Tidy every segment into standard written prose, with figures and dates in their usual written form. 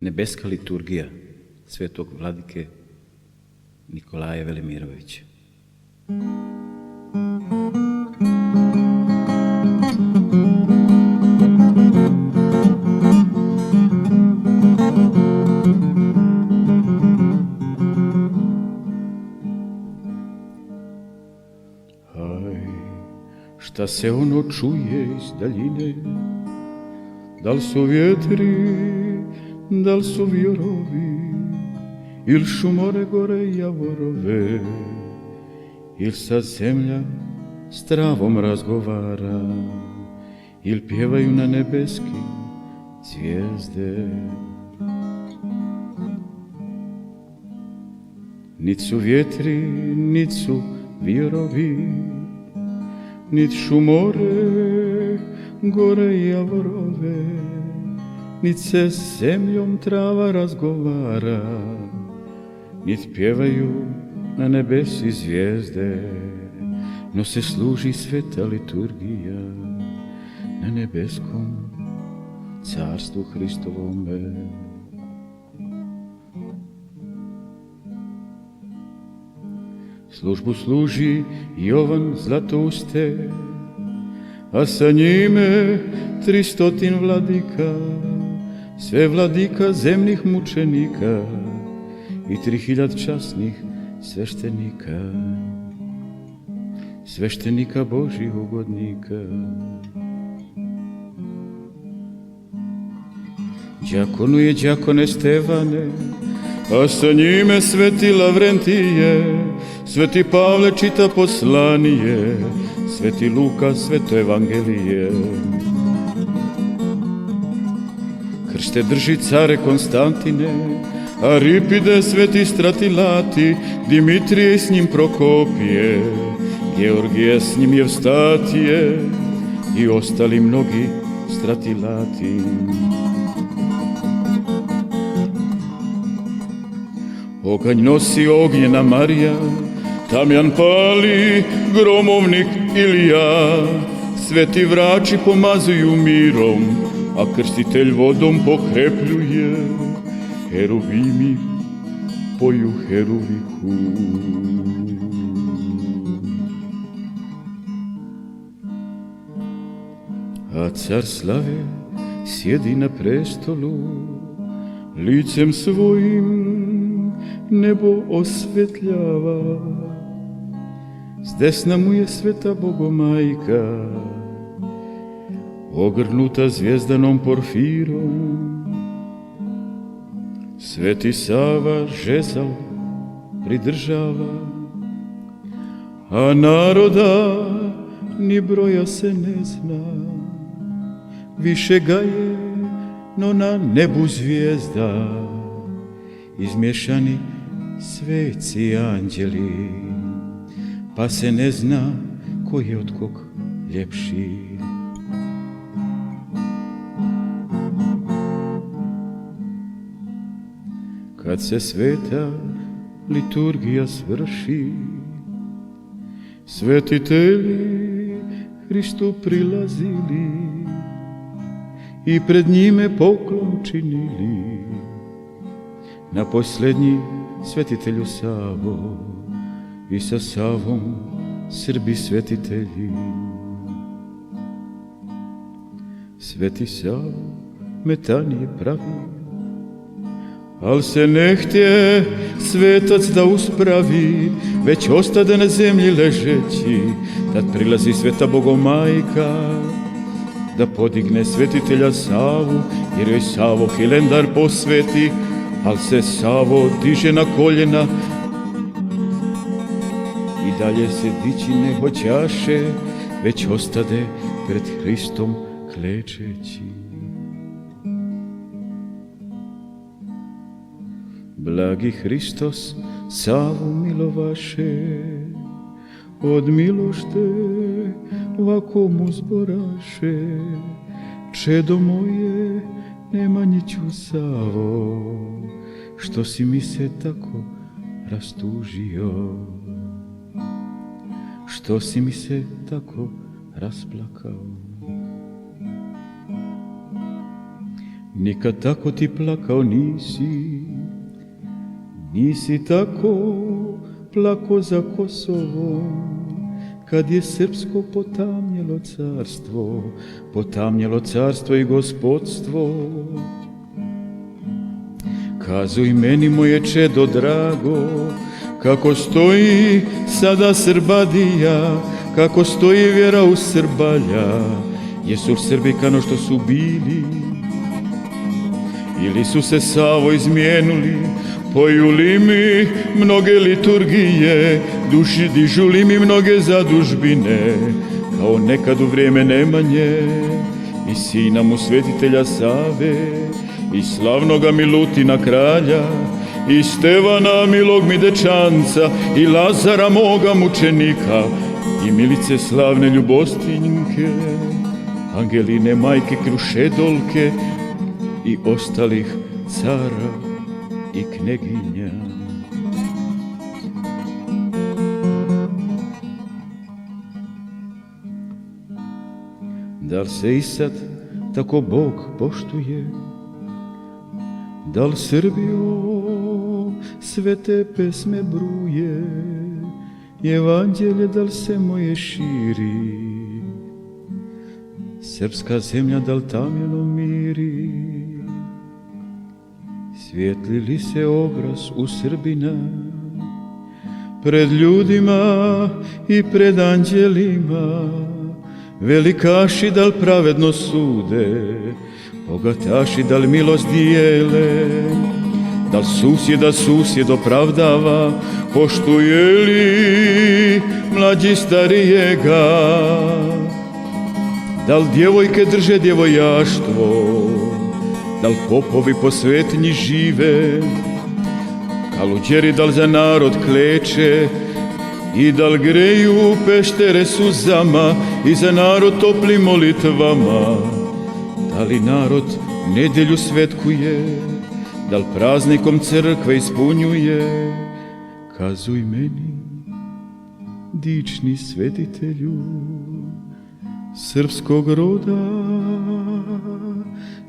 Nebeska liturgija svetog vladike Nikolaja Velimirovića. Šta se ono čuje iz daljine? Da li su vjetri, da li su vjorovi, il šumore gore javorove, il sad zemlja s travom razgovara, il pjevaju na nebeski zvijezde. Nit su vjetri, nit su vjorovi, nit šumore gore javorove, nit se s zemljom trava razgovara, nit pjevaju na nebesi zvijezde, no se služi sveta liturgija na nebeskom carstvu Hristovome. Službu služi Jovan Zlatouste, a sa njime 300 vladika, sve vladika zemnih mučenika i 3000 časnih sveštenika, sveštenika Božih ugodnika. Đakonuje đakone Stevane, a sa njime sveti Lavrentije, sveti Pavle čita poslanije, sveti Luka sveto evangelije. Kršte drži care Konstantine, Aripide sveti Stratilati, Dimitrije s njim Prokopije, Georgije s njim Jevstatije i ostali mnogi Stratilati. Oganj nosi ognjena Marija, Tamjan pali gromovnik Ilija, sveti vrači pomazuju mirom, a krstitelj vodom pokrepljuje, heruvimi poju heruviku. A car slave sjedi na prestolu, licem svojim nebo osvetljava, s desna mu je sveta Bogomajka, ogrnuta zvijezdanom porfirom. Sveti Sava žezal pridržava, a naroda ni broja se ne zna. Više ga je, no na nebu zvijezda, izmješani sveci i anđeli, pa se ne zna ko je od kog ljepši. Kad se sveta liturgija svrši, svetitelji Hristu prilazili i pred njime poklon činili. Na posljednji svetitelju Savo i sa Savom Srbi svetitelji. Sveti Savo metanije pravi, al se ne htje svetac da uspravi, već ostade na zemlji ležeći. Tad prilazi sveta Bogomajka da podigne svetitelja Savu, jer joj Savo Hilendar posveti, al se Savo diže na koljena i dalje se dići ne hoćaše, već ostade pred Hristom klečeći. Blagi Hristos Savu milovaše, od milošte ovako mu zboraše, čedo moje Nemanjiću Savo, što si mi se tako rastužio, što si mi se tako rasplakao. nikad tako ti plakao nisi, nisi tako plako za Kosovom, kad je srpsko potamnjelo carstvo i gospodstvo. Kazuj meni, moje čedo drago, kako stoji sada Srbadija, kako stoji vjera u Srbalja. Jesu Srbi kano što su bili, ili su se Savo izmijenuli? Poju li mi mnoge liturgije, duši dižu li mi mnoge zadužbine, kao nekad u vrijeme Nemanje i sina mu svetitelja Save, i slavnoga Milutina kralja, i Stevana milog mi dečanca, i Lazara moga mučenika, i Milice slavne ljubostinjke, Angeline majke Krušedolke i ostalih cara i kneginja. Da li se i sad tako Bog poštuje? Da li Srbijo svete pesme bruje? Evanđelje da li se moje širi? Srpska zemlja da li tamjeno miri? Svijetli li se obraz u Srbina pred ljudima i pred anđelima? Velikaši da li pravedno sude, bogataši da li milost dijele? Da li susjed opravdava, poštuje li mlađi starijega? Da li djevojke drže djevojaštvo? Da li popovi po svetinji žive? Kaluđeri da li za narod kleče? I da li greju peštere suzama i za narod toplim molitvama? Da li narod nedjelju svetkuje? Da li praznikom crkve ispunjuje? Kazuj meni, dični svetitelju srpskog roda,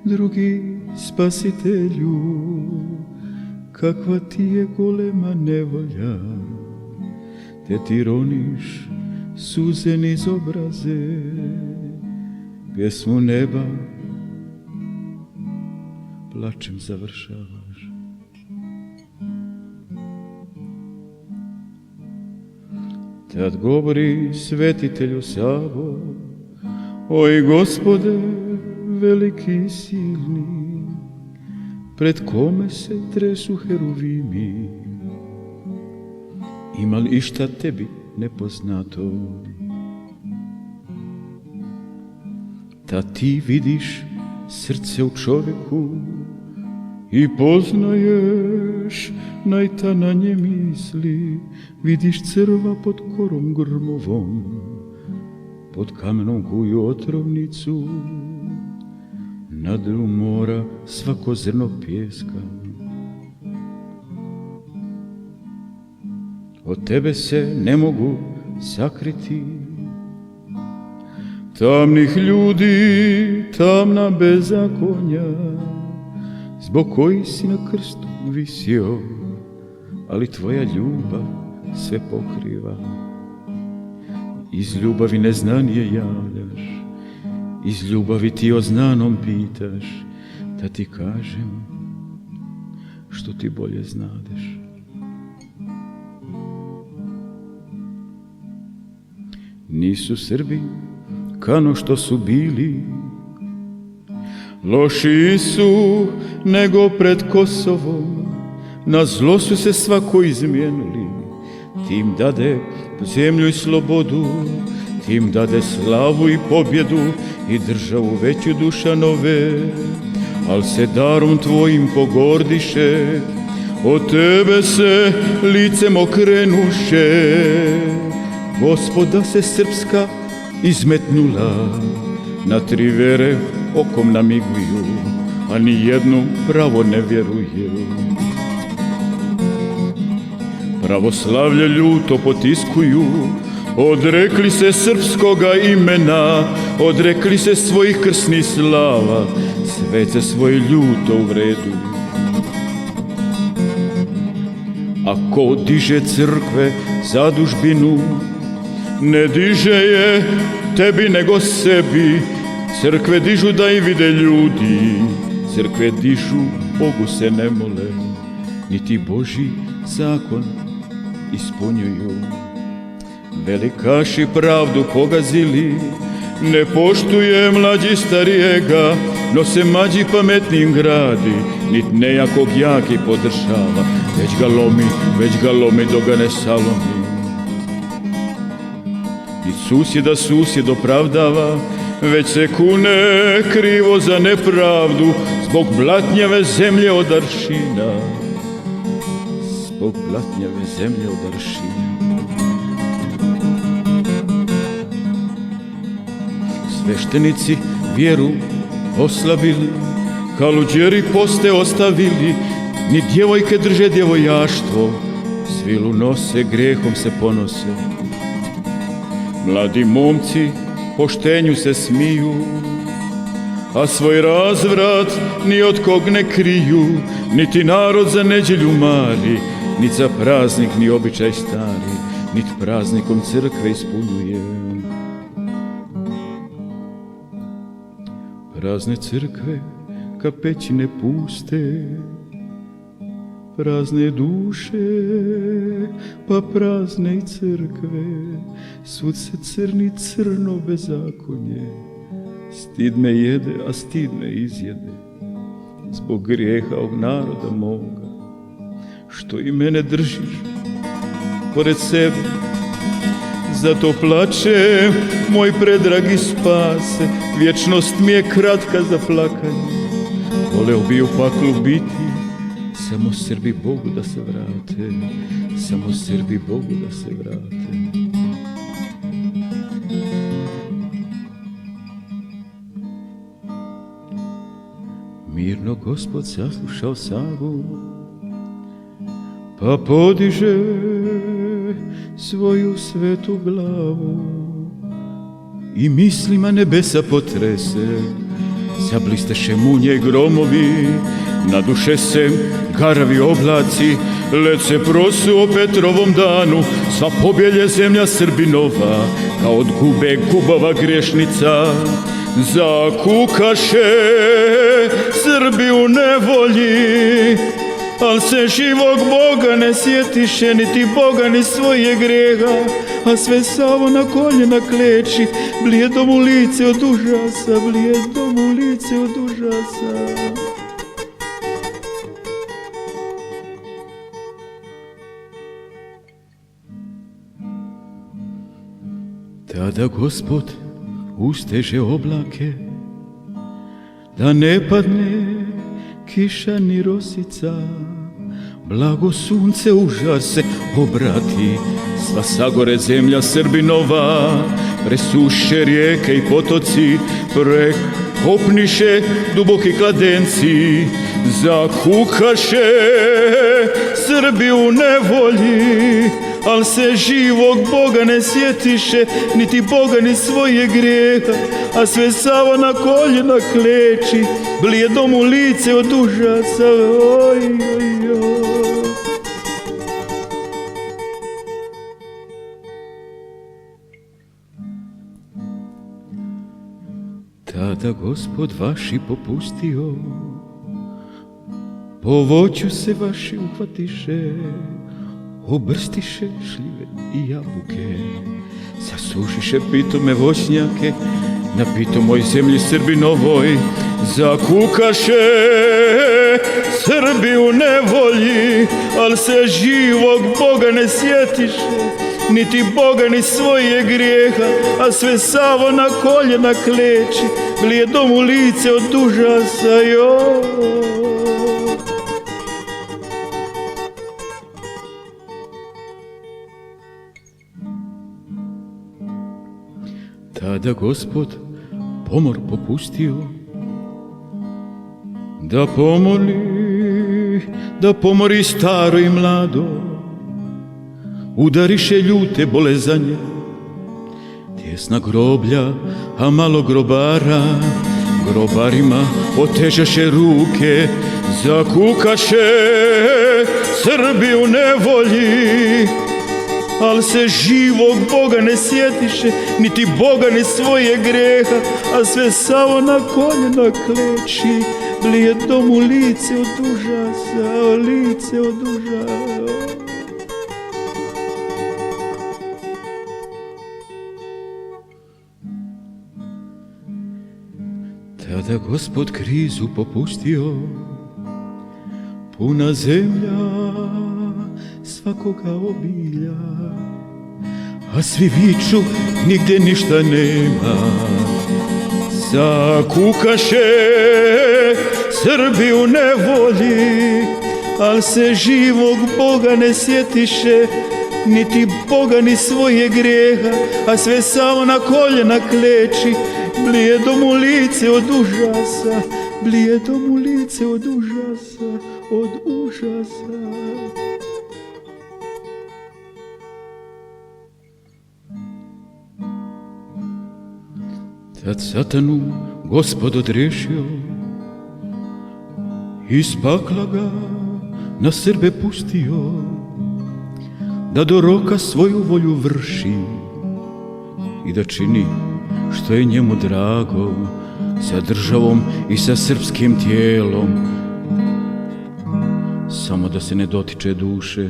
drugi spasitelju, kakva ti je golema nevolja, te ti roniš suze niz obraze, pjesmu neba plačem završavaš. Tad govori svetitelju Savo, oj Gospode veliki i silni, pred kome se tresu heruvimi, ima li išta tebi nepoznato? Ta ti vidiš srce u čovjeku i poznaješ najtananje misli, vidiš crva pod korom grmovom, pod kamenom kuju otrovnicu, na dnu mora svako zrno pjeska. Od tebe se ne mogu sakriti tamnih ljudi, tamna bezakonja, zbog kojih si na krstu visio, ali tvoja ljubav sve pokriva. Iz ljubavi neznanije javljaš, iz ljubavi ti o znanom pitaš, da ti kažem što ti bolje znadeš. Nisu Srbi kano što su bili, lošiji su nego pred Kosovom, na zlo su se svako izmijenili, ti im dade zemlju i slobodu, ti im dade slavu i pobjedu i državu veću Dušanove, al se darom tvojim pogordiše, od tebe se licem okrenuše. Gospoda se srpska izmetnula, na tri vere okom namiguju, a ni jednu pravo ne vjeruju. Pravoslavlje ljuto potiskuju, odrekli se srpskoga imena, odrekli se svojih krsnih slava, svece svoje ljuto uvredili. Ako diže crkve zadužbinu, ne diže je tebi nego sebi. Crkve dižu da i vide ljudi, crkve dižu, Bogu se ne mole, niti Božji zakon ispunjuju. Velikaši pravdu pogazili, ne poštuje mlađi starijega, no se mlađi pametnim gradi, nit nejakog jaki podržava, već ga lomi dok ga ne salomi. Nit susjed opravdava, već se kune krivo za nepravdu, zbog blatnjave zemlje od aršina, zbog blatnjave zemlje od aršina. Sveštenici vjeru oslabili, kaluđeri poste ostavili, ni djevojke drže djevojaštvo, svilu nose, grehom se ponose. Mladi momci poštenju se smiju, a svoj razvrat ni od kog ne kriju, niti narod za nedjelju mari, nit za praznik ni običaj stari, nit praznikom crkve ispunjuje. Prazne crkve ka pećine puste, prazne duše, pa prazne i crkve, svud se crni crno bezakonje. Stid me jede, a stid me izjede, zbog grijeha ovog naroda moga, što i mene držiš pored sebe. Zato plačem, moj predragi spase, vječnost mi je kratka za plakanje. Voleo bi u paklu biti, samo Srbi Bogu da se vrate, samo Srbi Bogu da se vrate. Mirno Gospod saslušao Savu, pa podiže svoju svetu glavu i mislima nebesa potrese. Zablisteše munje i gromovi, naduše se garavi oblaci, led se prosu o Petrovom danu, sva pobjelje zemlja Srbinova, kao od gube gubava grešnica. Zakukaše Srbi u nevolji, al se živog Boga ne sjetiše, niti Boga ni svoje greha, a sve samo na koljena kleči, blijedo mu lice od užasa, blijedo mu lice od užasa. Tada Gospod usteže oblake, da ne padne kiša ni rosica, blago sunce u žar se obrati, sva sagore zemlja Srbinova, presuše rijeke i potoci, prekopniše duboki kladenci, zakukaše Srbi u nevolji, al se živog Boga ne sjetiše, niti Boga ni svoje grijeha, a sve samo na koljena kleči, blijedo mu lice od užasa. Oj, oj, oj. Tada Gospod vaši popustio, po voću se vaši uhvatiše, obrstiše šljive i jabuke, zasušiše pitome voćnjake, na pitomoj zemlji Srbinovoj. Zakukaše Srbi u nevolji, al se živog Boga ne sjetiše, niti Boga ni svoje grijeha, a sve samo na koljena kleči, blijedo mu lice od užasa. Joj. Tada Gospod pomor popustio, da pomori staro i mlado, udariše ljute bolezanje, tjesna groblja, a malo grobara, Grobarima otežaše ruke, zakukaše Srbi u nevolji, al se živog Boga ne sjetiše, niti Boga ni svoje greha, a sve samo na koljena kleči, blijedo mu lice od užasa, lice od užasa. Tada Gospod krizu popustio, puna zemlja svakoga obilja, a svi viču nigde ništa nema. Zakukaše Srbi u nevolji, al se živog Boga ne sjetiše, niti Boga ni svoje greha, a sve samo na koljena kleči, blijedo mu lice od užasa, blijedo mu lice od užasa, od užasa. Tad satanu Gospod odrešio, iz pakla ga na Srbe pustio, da do roka svoju volju vrši i da čini što je njemu drago sa državom i sa srpskim tijelom, samo da se ne dotiče duše.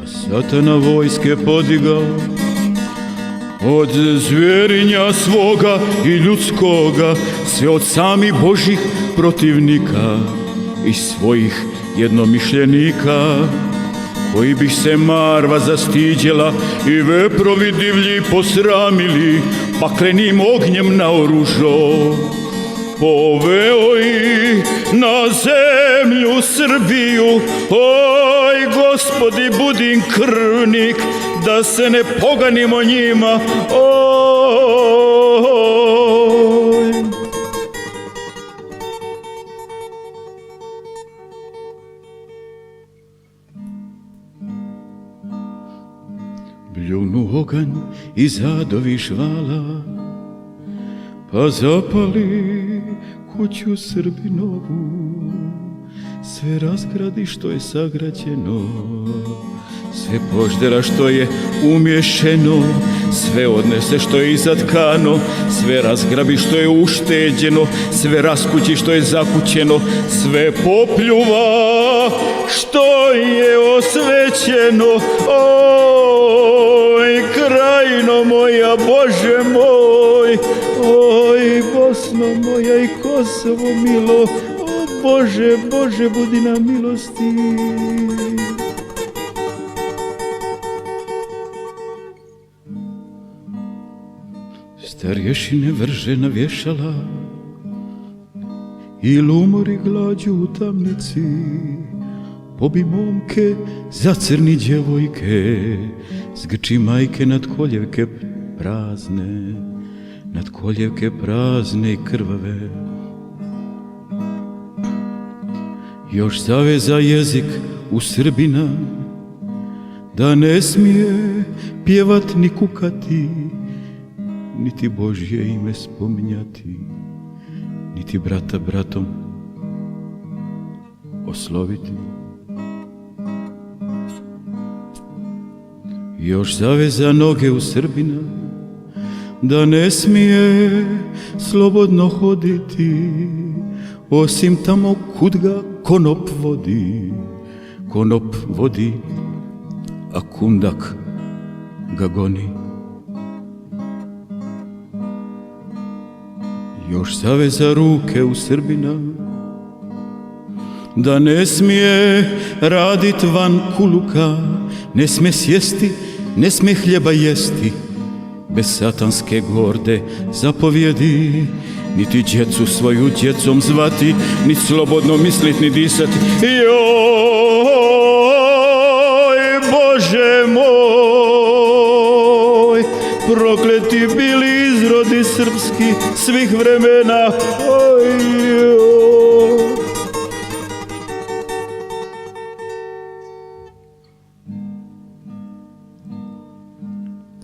A satana vojske podigao od zvjerinja svoga i ljudskoga, sve od samih Božih protivnika i svojih jednomišljenika, koji bi se marva zastiđela i veprovi divlji posramili, paklenim ognjem naoružo. Poveo ih na zemlju Srbiju, oj Gospodi budin krvnik, da se ne poganimo njima, oj. Bljunu oganj i zadovi žvala, pa zapali kuću Srbinovu, sve razgradi što je sagrađeno, sve poždera što je umješeno, sve odnese što je izatkano, sve razgrabi što je ušteđeno, sve raskući što je zakućeno, sve popljuva što je osvećeno. Oj, krajino moja, Bože moj, oj, Bosno moja i Kosovo milo, o Bože, Bože, budi na milosti. Starješine vrže na vješala i lumori glađu u tamnici, pobi momke, zacrni djevojke, zgrči majke nad koljevke prazne, nad koljevke prazne i krvave. Još zaveza jezik u Srbina, da ne smije pjevat ni kukati, niti Božje ime spominjati, niti brata bratom osloviti. Još zaveza noge u Srbina, da ne smije slobodno hoditi, osim tamo kud ga konop vodi. Konop vodi, a kundak ga goni. Još zaveza ruke u Srbina, da ne smije radit van kuluka, ne smije sjesti, ne smije hljeba jesti, bez satanske gorde zapovjedi, niti djecu svoju djecom zvati, ni slobodno mislit, ni disati. Joj, Bože moj, prokleti bili izrodi srpski svih vremena. Oj, joj.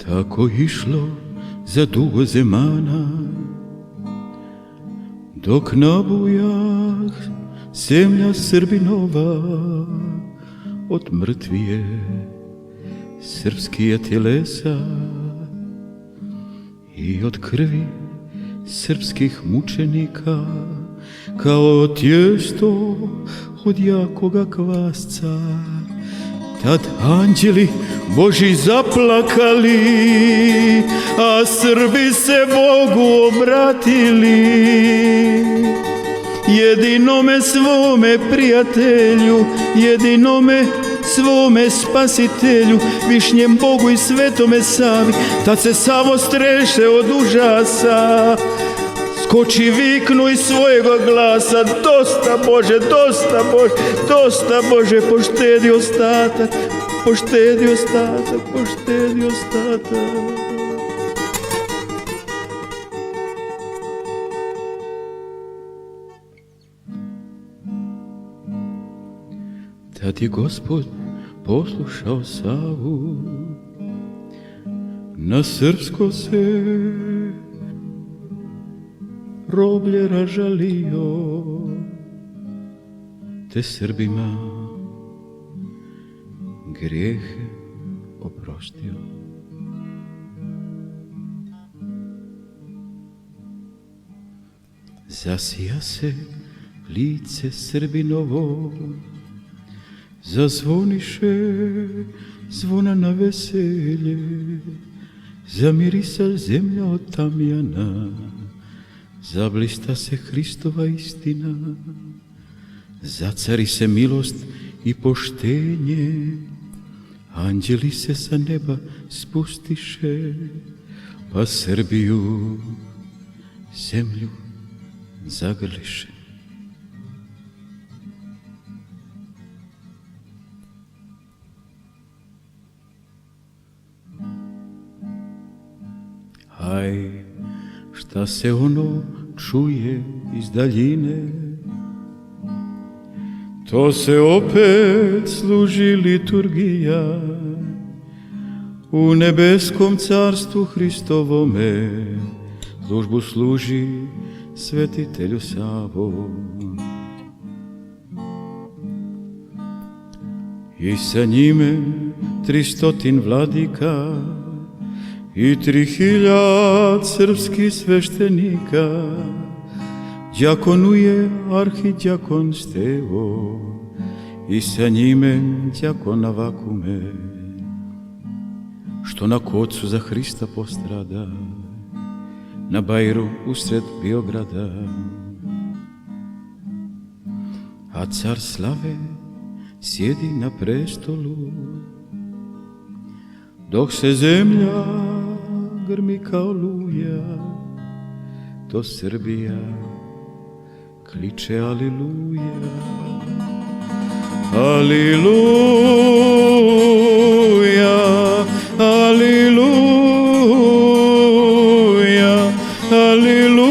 Tako išlo za dugo zemana, dok na bujah zemlja Srbinova od mrtvije srpskije tjelesa i od krvi srpskih mučenika, kao tijesto od jakoga kvasca. Tad anđeli Boži zaplakali, a Srbi se Bogu obratili. Jedinome svome prijatelju, jedinome svome spasitelju, višnjem Bogu i svetome Savi. Tad se Savo streše od užasa, skoči viknu iz svojega glasa: dosta Bože, dosta Bože, dosta Bože, poštedi ostatak, poštedi ostatak, poštedi ostatak. Tad je Gospod poslušao Savu, na srpsko se roblje ražalio, te Srbima grijehe oprostio. Zasija se lice Srbinovo, zazvoniše zvona na veselje, zamirisa zemlja od tamjana, zablista se Hristova istina, zacari se milost i poštenje, anđeli se sa neba spustiše, pa Srbiju, zemlju zagrliše. Aj, šta se ono čuje iz daljine, to se opet služi liturgija u nebeskom carstvu Hristovome, službu služi svetitelju Savo. I sa njime 300 vladika i 3000 srpskih sveštenika, djakonuje arhidjakon Stevo i sa njime djakon Avakume, što na kocu za Hrista postrada na Bajru usred Biograda. A car slave sjedi na prestolu, dok se zemlja grmi kao oluja, to Srbija kliče aliluja, aliluja, aliluja, aliluja,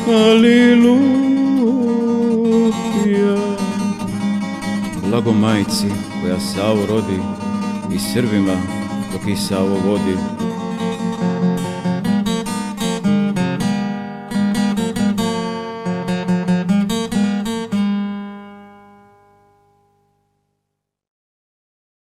aliluja. Blago majci koja Savu rodi i Srbima dok ih Savo vodi,